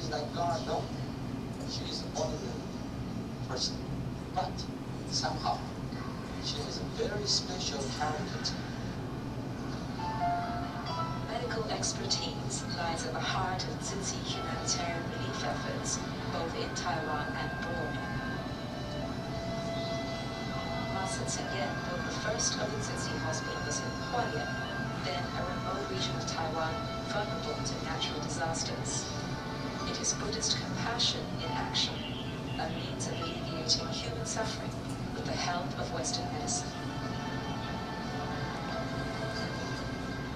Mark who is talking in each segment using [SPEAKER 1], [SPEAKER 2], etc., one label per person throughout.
[SPEAKER 1] is like God. No, she is an ordinary person, but somehow she has a very special character.
[SPEAKER 2] Medical expertise lies at the heart of Tzu humanitarian relief efforts, both in Taiwan and abroad. Master Chen built the first of the Tzu hospitals in Hualien, then a remote region of Taiwan vulnerable to natural disasters. It is Buddhist compassion in action, a means of alleviating human suffering with the help of Western medicine.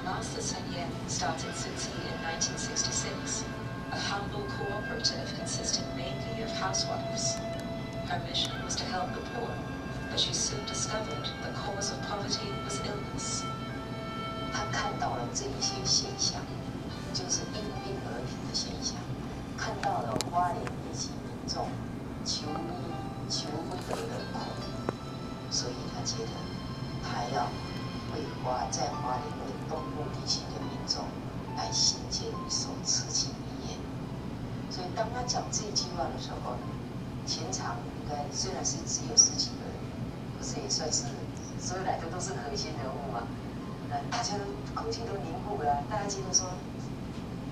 [SPEAKER 2] Master Chen started Tzu in 1966, a humble cooperative consisting mainly of housewives. Her mission was to help the poor, but she soon discovered the cause of poverty was illness.
[SPEAKER 3] 他看到了这一些现象，就是因病而贫的现象，看到了花莲以及民众求医求不得的苦，所以他觉得他要在花莲为东部地区的民众来兴建一所慈济医院。所以当他讲这句话的时候，全场应该虽然是只有10几个人，可是也算是所有来的都是核心人物嘛。大家都空气都凝固了，大家觉得说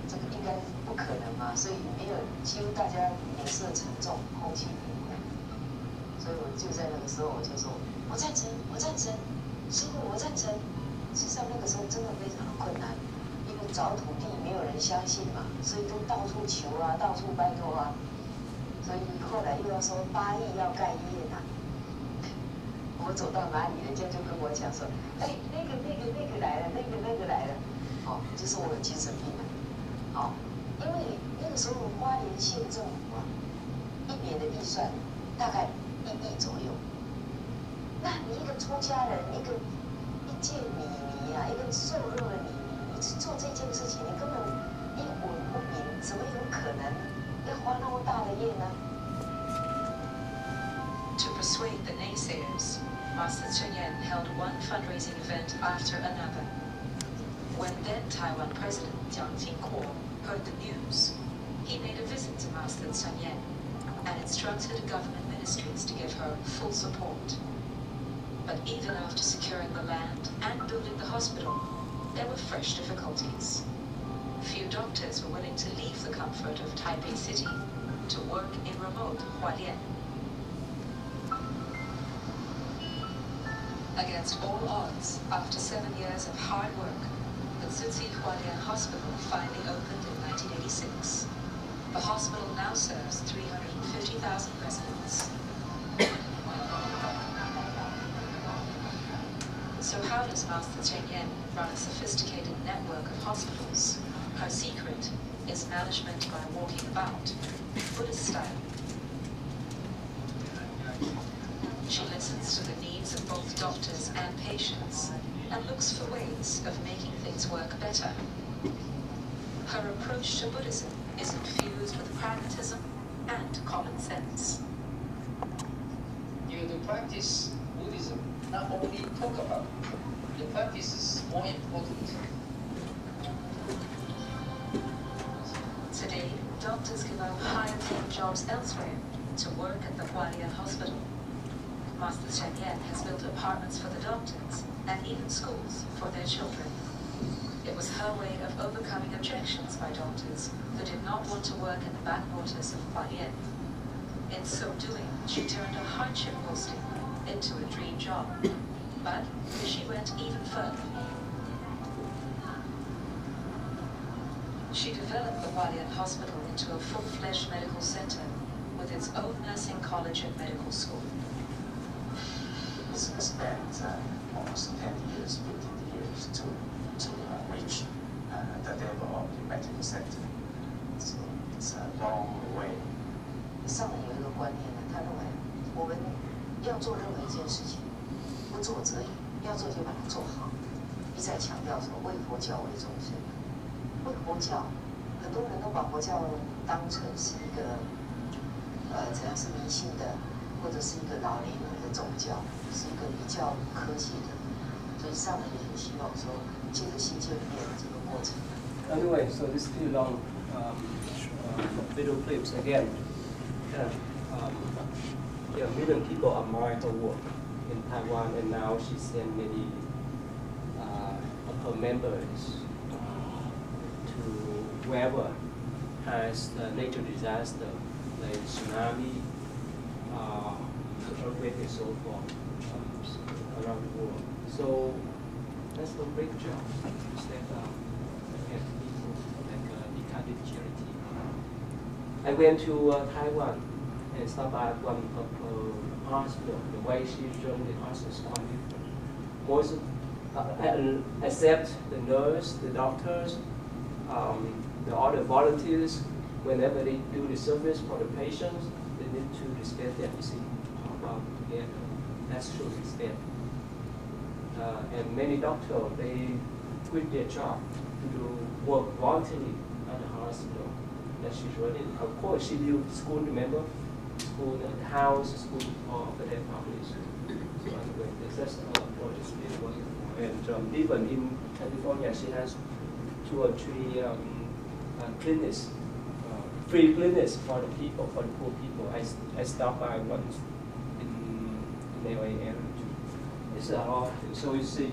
[SPEAKER 3] 这个应该不可能嘛，所以没有几乎大家脸色沉重，空气凝固。所以我就在那个时候我就说，我赞成，我赞成，师父我赞成。事实上那个时候真的非常的困难，因为找土地没有人相信嘛，所以都到处求啊，到处拜托啊。所以后来又要说8亿要盖医院啊。我走到哪里，人家就跟我讲说，哎，那个来了，那个来了，哦，就是我有精神病了，哦，因为那个时候花莲县政府啊，1年的预算大概1亿左右，那你一个出家人，一介米迷啊，一个瘦弱的米迷，你去做这件事情，你根本一文不名，怎么有可能要花那么大的业呢？
[SPEAKER 2] To persuade the naysayers, Master Chen held one fundraising event after another. When then Taiwan President Jiang Jingkuo heard the news, he made a visit to Master Chen and instructed government ministries to give her full support. But even after securing the land and building the hospital, there were fresh difficulties. Few doctors were willing to leave the comfort of Taipei City to work in remote Hualien. Against all odds, after 7 years of hard work, the Tzu Hualien Hospital finally opened in 1986. The hospital now serves 350,000 residents. So how does Master Chen run a sophisticated network of hospitals? Her secret is management by walking about, Buddhist style. She listens to the needs of both doctors and patients and looks for ways of making things work better. Her approach to Buddhism is infused with pragmatism and common sense.
[SPEAKER 1] You to practice Buddhism, not only talk about it, the practice is more important.
[SPEAKER 2] Today, doctors give up higher-paying jobs elsewhere to work at the Hualien Hospital. Master Chen has built apartments for the doctors and even schools for their children. It was her way of overcoming objections by doctors who did not want to work in the backwaters of Hualien. In so doing, she turned a hardship posting into a dream job. But she went even further. She developed the Hualien Hospital into a full-fledged medical center with its own nursing college and medical school.
[SPEAKER 4] It's spent almost 10 years, 15 years to reach the level of the medical center. So it's a long way.
[SPEAKER 3] 上人有一个观念呢，他认为我们要做任何一件事情，不做则已，要做就把它做好。一再强调说，为佛教为众生。为佛教，很多人都把佛教当成是一个怎样是迷信的，或者是一个老年人的宗教，是一个比较科学的。所以上人也很希望说，借着新旧变这个过程。
[SPEAKER 5] Anyway, so this is still long. little clips again. Million people admire her work in Taiwan, and now she sent many of her members to wherever has natural disaster like tsunami, earthquake, and so forth around the world. So that's a great job to step out and help people like dedicated charity. I went to Taiwan and stopped by one of her hospital. The way she run the hospital is quite different. Most, except the nurse, the doctors, the other volunteers, whenever they do the service for the patients, they need to respect them. You see, about together. That's true respect. And many doctors, they quit their job to do work voluntarily at the hospital that she's running. Of course, she built school, remember? School, house, school for their families. So anyway, that's a lot of projects they're working for. And even in California, she has 2 or 3 clinics, free clinics for the people, for the poor people. I stopped by once in the LA area. It's a lot. So you see.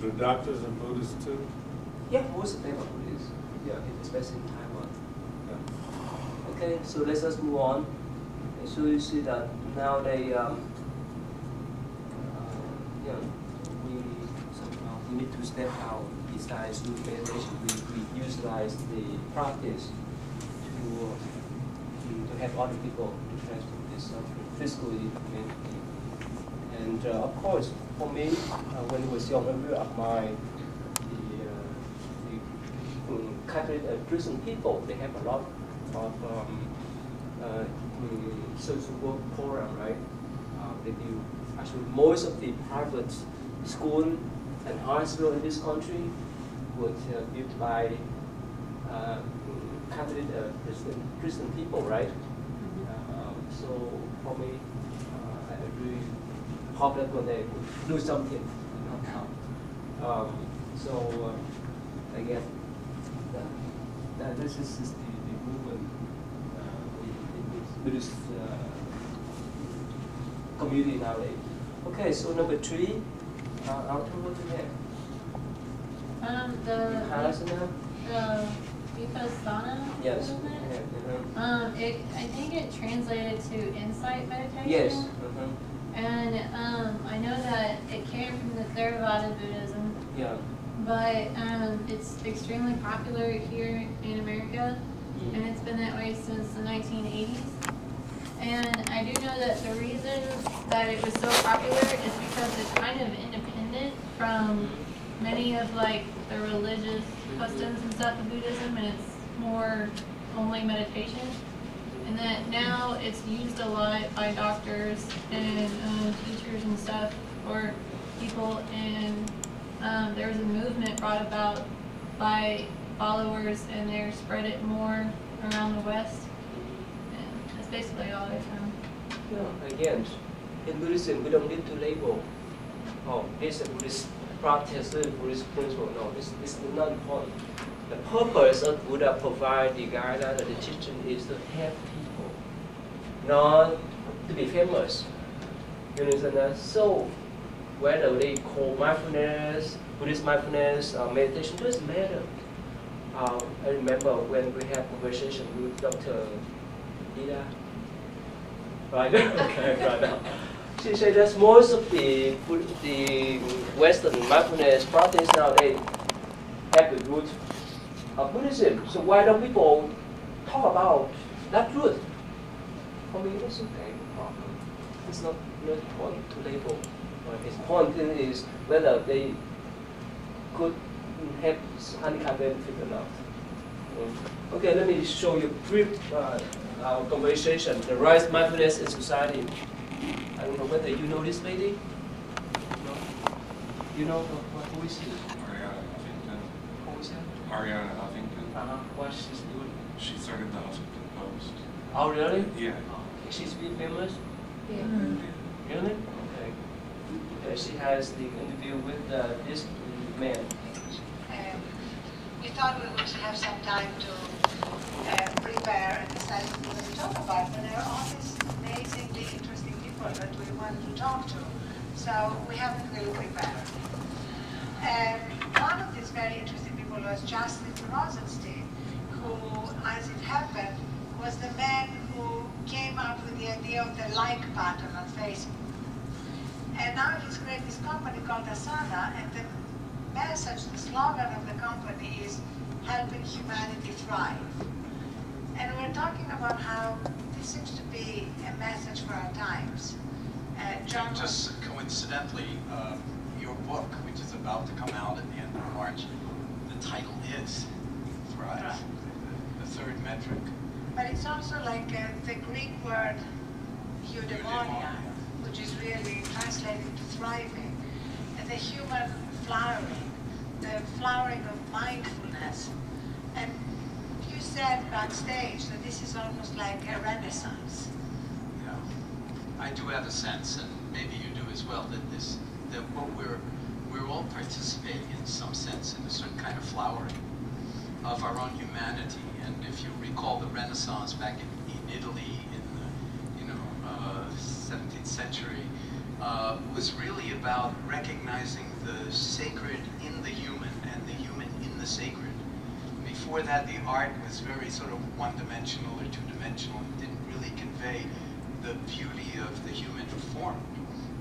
[SPEAKER 6] So the doctors are Buddhists too?
[SPEAKER 5] Yeah, most of them are Buddhists. Yeah, especially in Taiwan. Yeah. Okay, so let's just move on. And so you see that now they, we need to step out. Besides doing meditation, we utilize the practice to help other people to transform their suffering physically, mentally. And of course, for me, when I was young, I really admired the Catholic prison people. They have a lot of social work program, right? They do actually most of the private school and hospital in this country was built by Catholic prison people, right? So for me, I really hope that one day we'll do something. Again, this is the movement in Buddhist community nowadays. Okay, so number 3, I'll turn what to
[SPEAKER 7] The Vipassana
[SPEAKER 5] yes.
[SPEAKER 7] movement?
[SPEAKER 5] Yeah,
[SPEAKER 7] I think it translated to insight meditation.
[SPEAKER 5] yes.
[SPEAKER 7] And I know that it came from the Theravada Buddhism.
[SPEAKER 5] Yeah.
[SPEAKER 7] But it's extremely popular here in America, and it's been that way since the 1980s. And I do know that the reason that it was so popular is because it's kind of independent from many of like the religious customs and stuff of Buddhism, and it's more only meditation. And that now it's used a lot by doctors and teachers and stuff for people, and there was a movement brought about by followers, and they spread it more around the West. And that's basically all I found.
[SPEAKER 5] Yeah, again, in Buddhism, we don't need to label, oh, this is a Buddhist practice, this is a Buddhist principle. No, this is not important. The purpose of Buddha provide the guideline and the teaching is to help people, not to be famous. You understand that? So, whether they call mindfulness, Buddhist mindfulness, meditation, doesn't matter. I remember when we had conversation with Dr. Ida, right? Okay, right now. She said that most of the Western mindfulness practice now, they have the root of Buddhism. So why don't people talk about that root? For me, it's okay. It's not important to label. The important thing is whether they could have any kind of benefit or not. Okay, let me show you brief our conversation. The rise of mindfulness in society. I don't know whether you know this lady. No? You know who is she?
[SPEAKER 6] Ariana Huffington.
[SPEAKER 5] Who is that?
[SPEAKER 6] Ariana Huffington.
[SPEAKER 5] What she's doing?
[SPEAKER 6] She started the Huffington Post.
[SPEAKER 5] Oh, really?
[SPEAKER 6] Yeah.
[SPEAKER 5] She's really famous?
[SPEAKER 7] Yeah.
[SPEAKER 5] Really? Okay. She has the interview with this man.
[SPEAKER 8] We thought we would have some time to prepare and that we wanted to talk to. So we haven't really prepared. And one of these very interesting people was Justin Rosenstein, who, as it happened, was the man who came up with the idea of the like button on Facebook. And now he's created this company called Asana, and the message, the slogan of the company is helping humanity thrive. And we're talking about how this seems to be a message for our times. John,
[SPEAKER 9] just coincidentally, your book, which is about to come out at the end of March, the title is Thrive,
[SPEAKER 8] Right.
[SPEAKER 9] the third metric.
[SPEAKER 8] but it's also like the Greek word eudaimonia, which is really translated to thriving, and the human flowering, the flowering of mindfulness. And you said backstage that this is almost like a renaissance.
[SPEAKER 9] Yeah, I do have a sense, and maybe you do as well, that what we're all participating in some sense in a certain kind of flowering of our own humanity. And if you recall the Renaissance back in Italy in the 17th century, was really about recognizing the sacred in the human and the human in the sacred. Before that, the art was very sort of one-dimensional or two-dimensional and didn't really convey the beauty of the human form,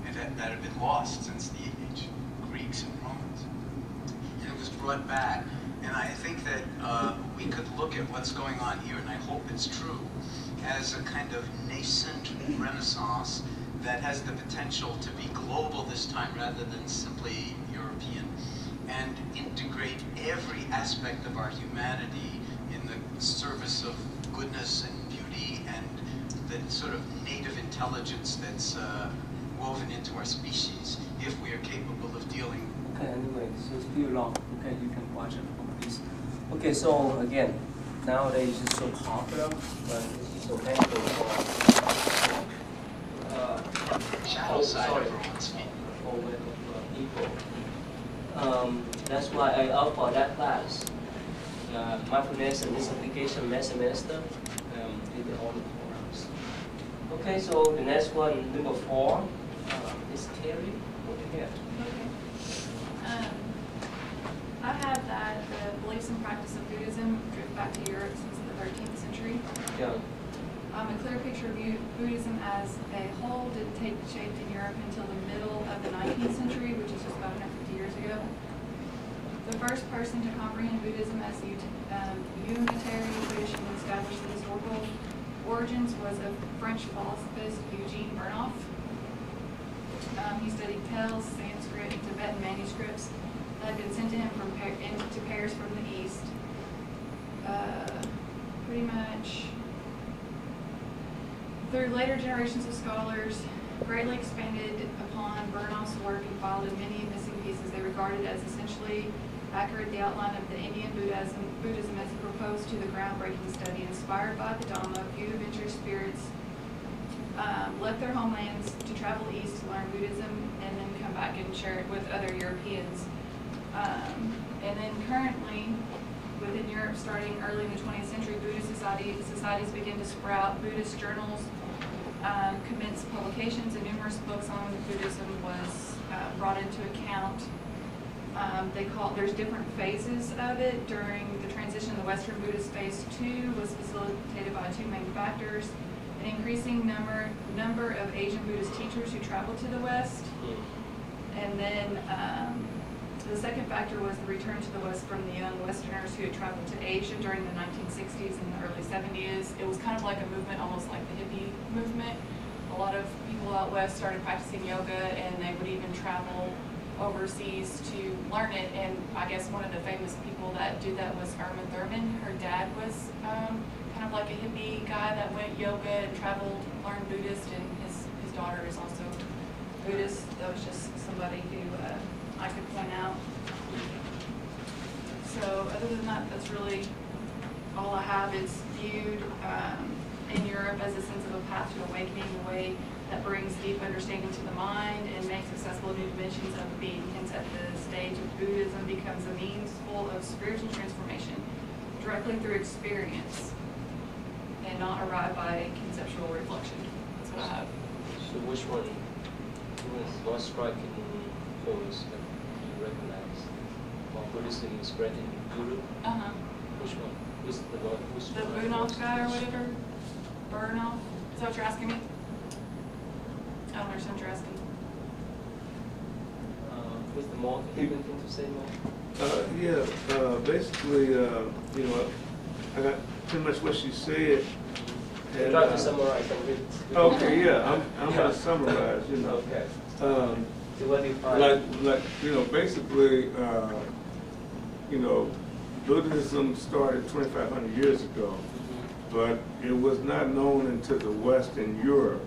[SPEAKER 9] and that had been lost since the ancient Greeks and Romans. And it was brought back. And I think that we could look at what's going on here, and I hope it's true, as a kind of nascent renaissance that has the potential to be global this time rather than simply European, and integrate every aspect of our humanity in the service of goodness and beauty and the sort of native intelligence that's woven into our species, if we are capable of dealing.
[SPEAKER 5] Okay, anyway, so it's still long. Okay, you can watch it, please. Okay, so again, nowadays it's so popular, but it's so painful for
[SPEAKER 9] Shadow side of one's feet.
[SPEAKER 5] People. That's why I offer that class. Mindfulness and this application semester did the only programs. Okay, so the next one, number 4, is Terry over here.
[SPEAKER 7] Okay. I have that the beliefs and practice of Buddhism drift back to Europe since the 13th century.
[SPEAKER 5] Yeah.
[SPEAKER 7] A clear picture of Buddhism as a whole didn't take shape in Europe until the middle of the 19th century, which is just about 150 years ago. The first person to comprehend Buddhism as a unitary tradition and establish the historical origins was a French philosopher, Eugene Burnouf. He studied Tales, Sanskrit, and Tibetan manuscripts that had been sent to him to Paris from the East. Pretty much through later generations of scholars, greatly expanded upon Burnouf's work and filed in many missing pieces. They regarded as essentially accurate the outline of the Indian Buddhism as it proposed to the groundbreaking study. Inspired by the Dhamma, a few adventurous spirits left their homelands to travel east to learn Buddhism and then come back and share it with other Europeans. And then currently, within Europe, starting early in the 20th century, Buddhist societies began to sprout. Buddhist journals commenced publications, and numerous books on Buddhism was brought into account. There's different phases of it. During the transition, the Western Buddhist phase 2 was facilitated by 2 main factors: an increasing number of Asian Buddhist teachers who traveled to the West, and then the second factor was the return to the West from the young Westerners who had traveled to Asia during the 1960s and the early 70s. It was kind of like a movement, almost like the hippie movement. A lot of people out West started practicing yoga, and they would even travel overseas to learn it. And I guess one of the famous people that did that was Irma Thurman. Her dad was kind of like a hippie guy that went yoga and traveled, learned Buddhist, and his daughter is also Buddhist. That was just somebody who I could point out. So other than that, that's really all I have. It's viewed in Europe as a sense of a path to awakening, a way that brings deep understanding to the mind and makes accessible new dimensions of being. Hence, at the stage of Buddhism becomes a means full of spiritual transformation directly through experience and not arrived by conceptual reflection. That's what I have.
[SPEAKER 5] So which one was more striking points that you recognize? While Buddhism is spread in Europe? Which one? Which
[SPEAKER 10] The Burnoff guy or whatever? Burnoff? Is that what you're asking me? I don't understand what you're asking.
[SPEAKER 5] What's the more? Anything to say more?
[SPEAKER 6] Basically, you know, I got pretty much what she said.
[SPEAKER 5] And, try to summarize a bit.
[SPEAKER 6] Okay, yeah, I'm going to summarize, you know.
[SPEAKER 5] Okay. So what do you find?
[SPEAKER 6] Like, you know, basically, you know, Buddhism started 2,500 years ago, but it was not known into the West in Europe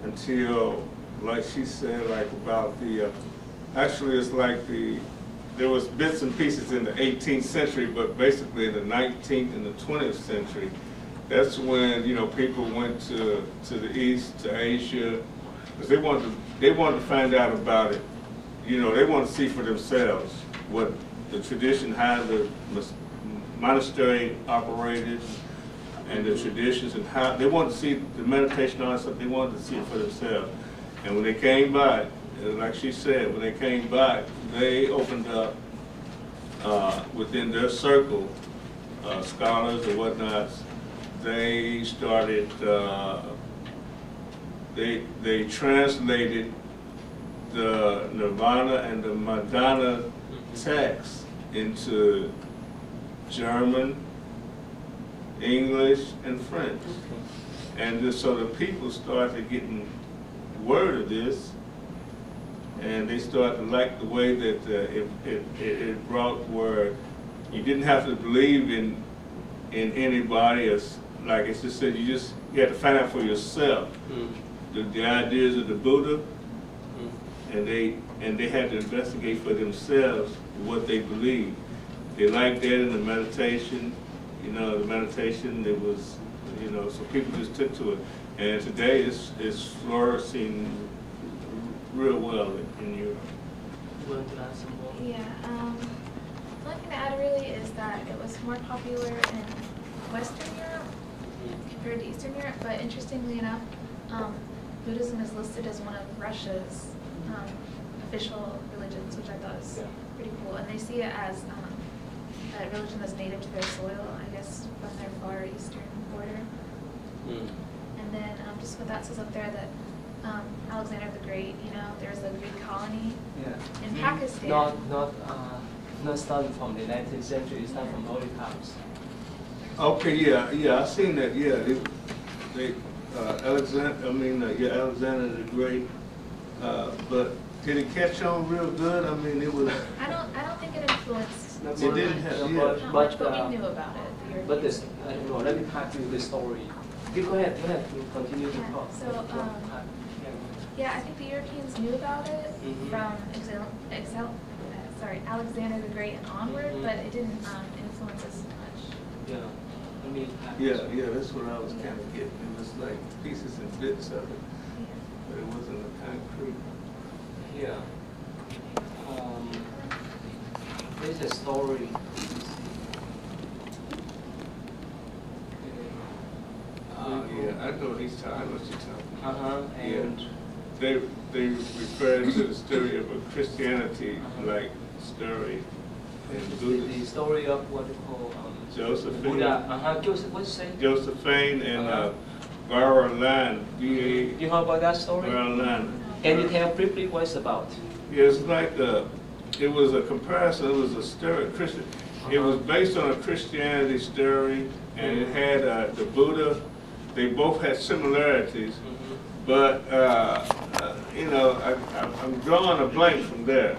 [SPEAKER 6] until, like she said, like about the, actually it's like there was bits and pieces in the 18th century, but basically in the 19th and the 20th century, that's when, you know, people went to the East, to Asia, because they wanted to find out about it. You know, they wanted to see for themselves what the tradition, how the monastery operated, and the traditions, and how they wanted to see the meditation on stuff. They wanted to see it for themselves. And when they came by, like she said, when they came by, they opened up within their circle, scholars or whatnot. They started. They translated the Nirvana and the Madonna texts into German, English, and French. And so the people started getting word of this, and they started to like the way that it brought where you didn't have to believe in anybody, as like it just said, you had to find out for yourself the ideas of the Buddha, and they had to investigate for themselves what they believed. They liked that in the meditation, you know, the meditation, it was, you know, so people just took to it. And today it's flourishing real well in Europe.
[SPEAKER 5] You want to add some more?
[SPEAKER 11] Yeah, one thing to add really is that it was more popular in Western Europe compared to Eastern Europe, but interestingly enough, Buddhism is listed as one of Russia's official religions, which I thought was pretty cool. And they see it as a religion that's native to their soil, I guess, from their far eastern border. And then just what that says up there, that Alexander the Great, you know, there's a Greek colony in Pakistan.
[SPEAKER 5] Not starting from the 19th century, it's not from early times.
[SPEAKER 6] Okay, yeah, I've seen that. Yeah, Alexander the Great. But did it catch on real good? I mean, it was.
[SPEAKER 11] I don't think it influenced.
[SPEAKER 6] It didn't have.
[SPEAKER 11] Not much, but we knew about it.
[SPEAKER 5] But this, I don't know. Let me pack you the story. You go ahead. Continue to talk.
[SPEAKER 11] So, yeah, I think the Europeans knew about it from Alexander the Great and onward, but it didn't influence us much.
[SPEAKER 5] Yeah.
[SPEAKER 6] Yeah, that's what I was kind of getting. It was like pieces and bits of it, but it wasn't a concrete.
[SPEAKER 5] Yeah. There's a story.
[SPEAKER 6] Yeah, I know he's talking. I know what you're talking about.
[SPEAKER 5] And
[SPEAKER 6] they refer to the story of a Christianity like story.
[SPEAKER 5] The story of what they call
[SPEAKER 6] Josephine.
[SPEAKER 5] Buddha. Joseph, what's it say?
[SPEAKER 6] Josephine and Barlan.
[SPEAKER 5] You know about that story?
[SPEAKER 6] Barlan.
[SPEAKER 5] Can you tell briefly what it's about?
[SPEAKER 6] Yeah, it's like it was a comparison. It was a story, Christian. It was based on a Christianity story, and it had the Buddha. They both had similarities, but you know, I'm drawing a blank from there.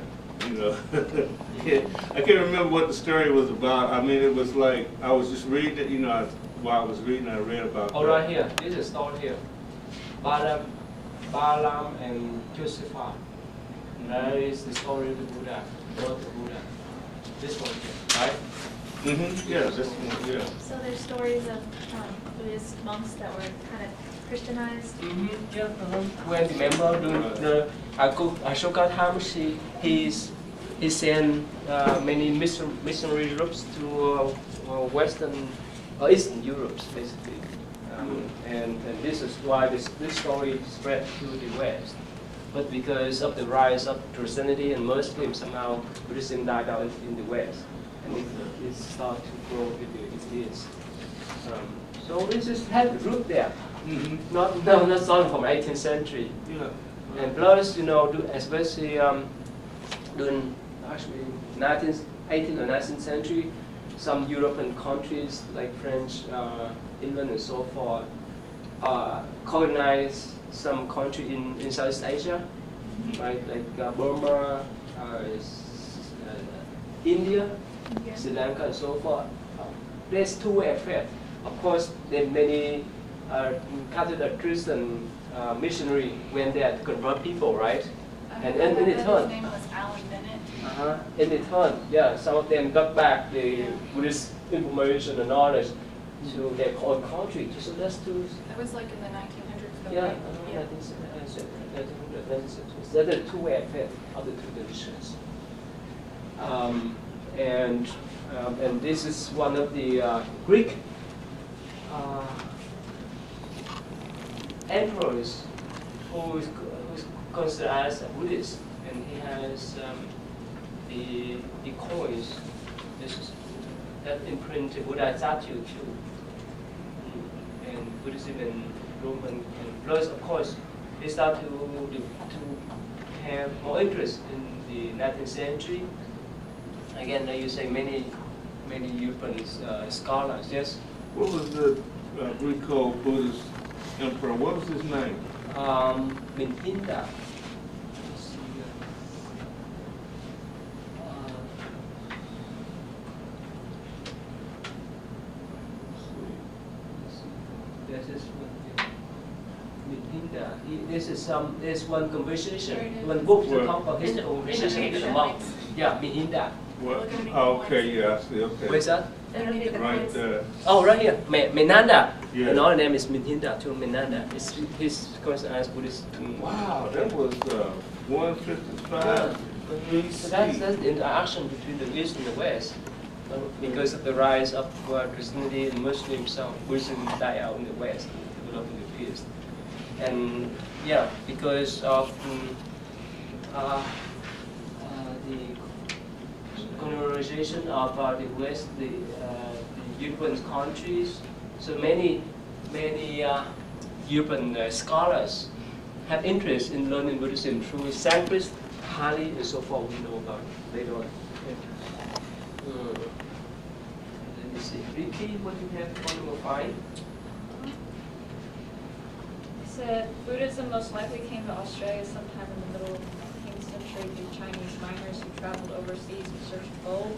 [SPEAKER 6] You know, I can't remember what the story was about. I mean, it was like I was just reading it. You know, while I was reading, I read about.
[SPEAKER 5] Oh, right here. This is story here. Balaam and Josephine. That is the story of the Buddha, about the Buddha. This one here, right?
[SPEAKER 6] Yeah, this one. Yeah.
[SPEAKER 11] So there's stories of Buddhist monks that were kind of Christianized.
[SPEAKER 5] Yeah. When remember during the Ashoka time, he sent many missionary groups to Western, Eastern Europe, basically. And this is why this story spread to the West. But because of the rise of Christianity and Muslims, somehow Buddhism died out in the West, and it started to grow it is. So this just had the root there. Not starting from 18th century.
[SPEAKER 6] Yeah.
[SPEAKER 5] And plus, especially during actually 18th or 19th century, some European countries like French, England, and so forth colonized some country in Southeast Asia, right? Like Burma, India, Sri Lanka, and so forth. There's two-way effect. Of course, there are many Catholic Christian missionary went there to convert people, right? And in return,
[SPEAKER 10] his name was Alan Bennett.
[SPEAKER 5] In return, yeah, some of them got back the Buddhist information and knowledge to their own country. So that's too.
[SPEAKER 10] That was like in the 1900s.
[SPEAKER 5] Yeah,
[SPEAKER 10] right?
[SPEAKER 5] I think so. That's the two-way effect of the two traditions. And this is one of the Greek emperors who is considered as a Buddhist, and he has the coins that imprint Buddha statue too, and Buddhism and Roman, and plus of course they start to have more interest in the 19th century. Again, like you say, many European scholars. Yes.
[SPEAKER 6] What was the Greek Buddhist emperor? What was his name?
[SPEAKER 5] Minhinda. There's one conversation, one book to talk about his conversation with the monks. Yeah, Minhinda.
[SPEAKER 6] What? Oh, okay, yeah, I see. Okay.
[SPEAKER 5] Where's that?
[SPEAKER 6] Right there.
[SPEAKER 5] Oh, right here, Menanda.
[SPEAKER 6] Yeah.
[SPEAKER 5] Another name is Minhinda too. Menanda. He's considered as Buddhist.
[SPEAKER 6] Wow, that was 155 BC.
[SPEAKER 5] So that's the interaction between the East and the West. Because of the rise of Christianity and Muslims, so Buddhism died out in the West, developed in the East. And yeah, because of the colonization of the West, the European countries, so many European scholars have interest in learning Buddhism through Sanskrit, Pali, and so forth. We know about later on. Let me see. Repeat what you have on number 5.
[SPEAKER 11] Said Buddhism most likely came to Australia sometime in the middle of the 19th century through Chinese miners who traveled overseas in search of gold.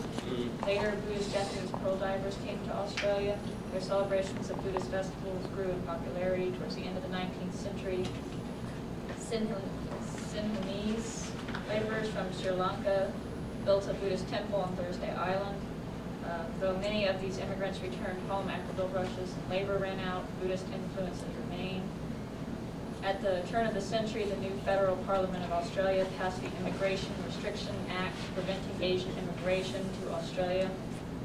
[SPEAKER 11] Later, Buddhist Japanese pearl divers came to Australia. Their celebrations of Buddhist festivals grew in popularity towards the end of the 19th century. Sinhalese laborers from Sri Lanka built a Buddhist temple on Thursday Island. Though many of these immigrants returned home after gold rushes and labor ran out, Buddhist influences remain. At the turn of the century, the new Federal Parliament of Australia passed the Immigration Restriction Act preventing Asian immigration to Australia.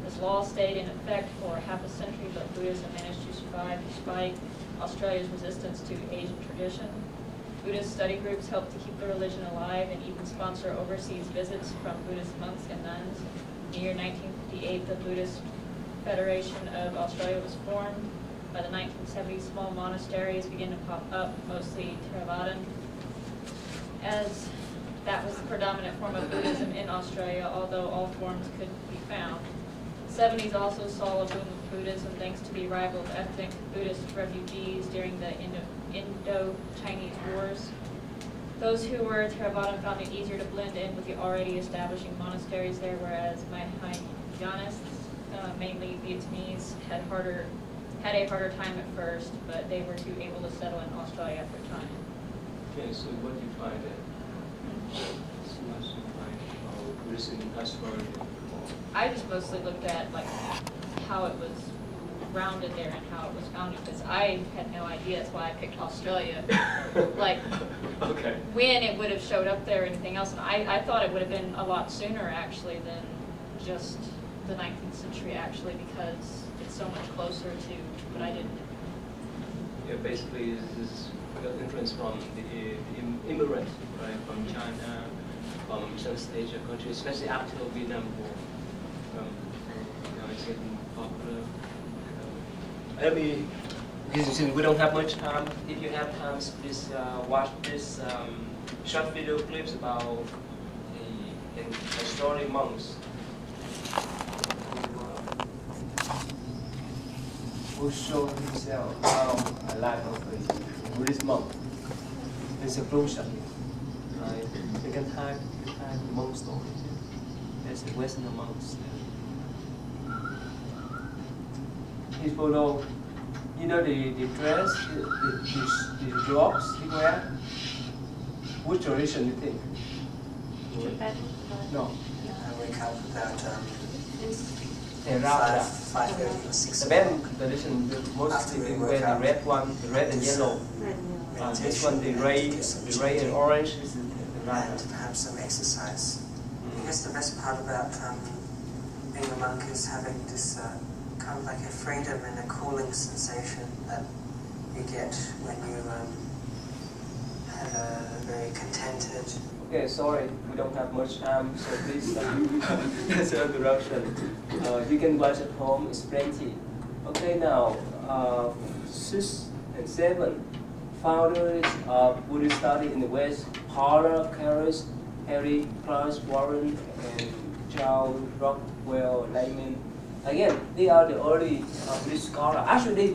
[SPEAKER 11] This law stayed in effect for half a century, but Buddhism managed to survive despite Australia's resistance to Asian tradition. Buddhist study groups helped to keep the religion alive and even sponsor overseas visits from Buddhist monks and nuns. In the year 1958, the Buddhist Federation of Australia was formed. By the 1970s, small monasteries began to pop up, mostly Theravadan, as that was the predominant form of Buddhism in Australia, although all forms could be found. The 70s also saw a boom of Buddhism thanks to the arrival of ethnic Buddhist refugees during the Indo-Chinese Wars. Those who were Theravadan found it easier to blend in with the already establishing monasteries there, whereas Mahayanists, mainly Vietnamese, had a harder time at first, but they were too able to settle in Australia after a time.
[SPEAKER 5] Okay, so what do you find Buddhism in Australia?
[SPEAKER 11] I just mostly looked at like how it was grounded there and how it was founded, because I had no idea. That's why I picked Australia. Like,
[SPEAKER 5] okay,
[SPEAKER 11] when it would have showed up there or anything else. And I thought it would have been a lot sooner actually than just the 19th century actually, because it's so much closer to, but I didn't.
[SPEAKER 5] basically this got influence from the immigrants, right, from China, from Southeast Asia countries, especially after the Vietnam War. It's getting popular. Let me, since we don't have much time, if you have time, please watch this short video clips about the historic monks who show himself how a life of a Buddhist monk in seclusion. Right? You can type the monk story. There's the Western monks. His photo, you know the dress, the robes he wear. Which tradition do you think? No.
[SPEAKER 4] I wake up about
[SPEAKER 5] Theravada.
[SPEAKER 4] 5:30 or 6
[SPEAKER 5] The
[SPEAKER 4] o'clock.
[SPEAKER 5] band tradition mostly they wear the red one, the red and yellow. This one the red and orange is the
[SPEAKER 4] And have some exercise. I guess the best part about being a monk is having this kind of like a freedom and a cooling sensation that you get when you have a very contented.
[SPEAKER 5] Okay, sorry, we don't have much time, so please, that's an interruption. You can watch at home, it's plenty. Okay, now, 6 and 7, founders of Buddhist study in the West, Paula, Carus, Harry, Klaus, Warren, and Charles Rockwell, Lyman. Again, they are the early Buddhist scholars. Actually,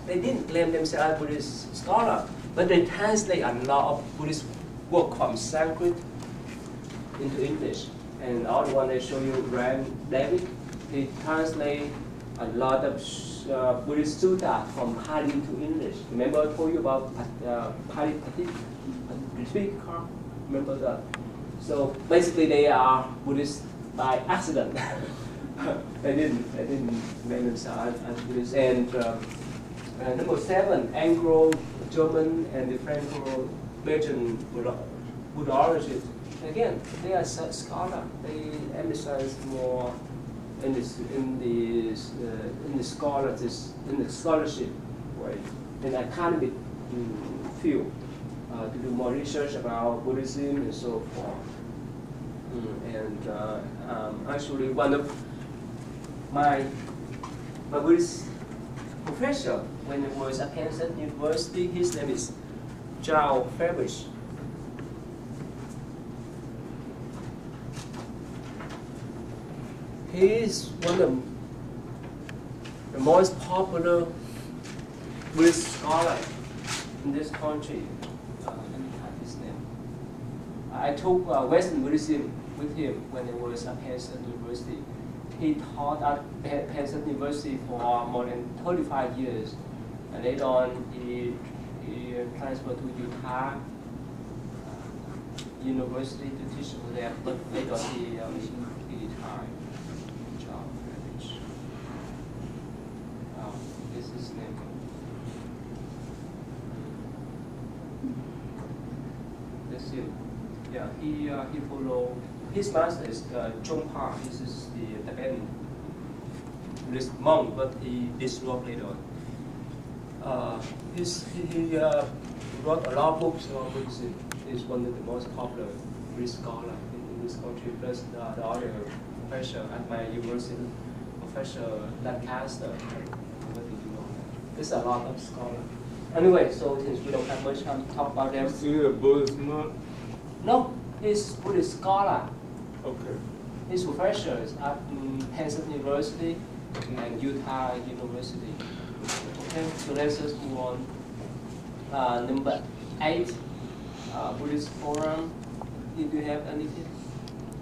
[SPEAKER 5] they didn't claim themselves Buddhist scholar, but they translate a lot of Buddhist work from Sanskrit into English. And the other one I show you, Ram David, he translate a lot of Buddhist sutta from Pali to English. Remember I told you about Pali Tipika? Remember that? So basically they are Buddhist by accident. they didn't name themselves as Buddhist. And number 7, Anglo-German and the Franco-Belgian Buddhologists. Again, they are scholars. They emphasize more in the scholarship way, in the academic field, to do more research about Buddhism and so forth. Actually, one of my Buddhist professor when I was at Kansas University, his name is Zhao Fabrish. He is one of the most popular Buddhist scholars in this country. Let me type his name. I took Western Buddhism with him when I was at Kansas University. He taught at Kansas University for more than 35 years. And later on, he transferred to Utah University to teach over there. But later on, he retired. This is his name. That's him. Yeah, he followed. His master is Chung-Pa. This is the Tibetan Buddhist monk, but he disrobed later on. He wrote a lot of books on Buddhism. He's one of the most popular Buddhist scholars in this country. Plus the other professor at my university, Professor Lancaster. There's a lot of scholars. Anyway, so since we don't have much time to talk about them.
[SPEAKER 6] Is he a Buddhist monk?
[SPEAKER 5] No, he's Buddhist scholar.
[SPEAKER 6] Okay.
[SPEAKER 5] His professors at Kansas University and Utah University. Okay, so let's just move on. Number 8, Buddhist Forum. Did you have anything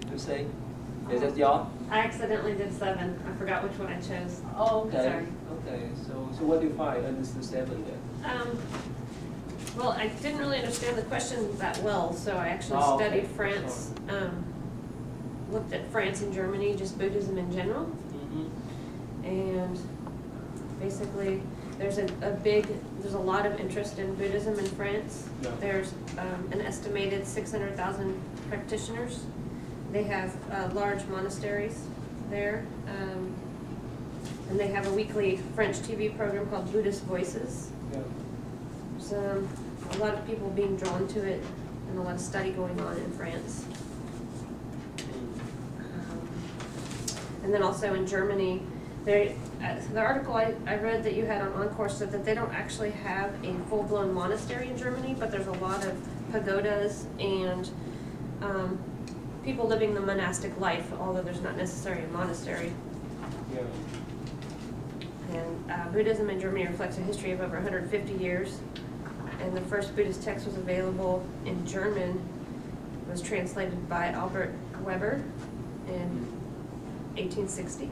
[SPEAKER 5] to say? Is that y'all?
[SPEAKER 12] I accidentally did 7. I forgot which one I chose.
[SPEAKER 5] Oh, okay.
[SPEAKER 12] Sorry.
[SPEAKER 5] Okay, so what do you find under the 7 then?
[SPEAKER 12] Well, I didn't really understand the question that well, so I actually studied France. Looked at France and Germany, just Buddhism in general. And basically, there's a lot of interest in Buddhism in France.
[SPEAKER 5] Yeah.
[SPEAKER 12] There's an estimated 600,000 practitioners. They have large monasteries there. And they have a weekly French TV program called Buddhist Voices.
[SPEAKER 5] Yeah.
[SPEAKER 12] there's a lot of people being drawn to it and a lot of study going on in France. And then also in Germany, the article I read that you had on Encore said that they don't actually have a full-blown monastery in Germany, but there's a lot of pagodas and people living the monastic life, although there's not necessarily a monastery.
[SPEAKER 5] Yeah.
[SPEAKER 12] And Buddhism in Germany reflects a history of over 150 years. And the first Buddhist text was available in German. It was translated by Albert Weber in 1860.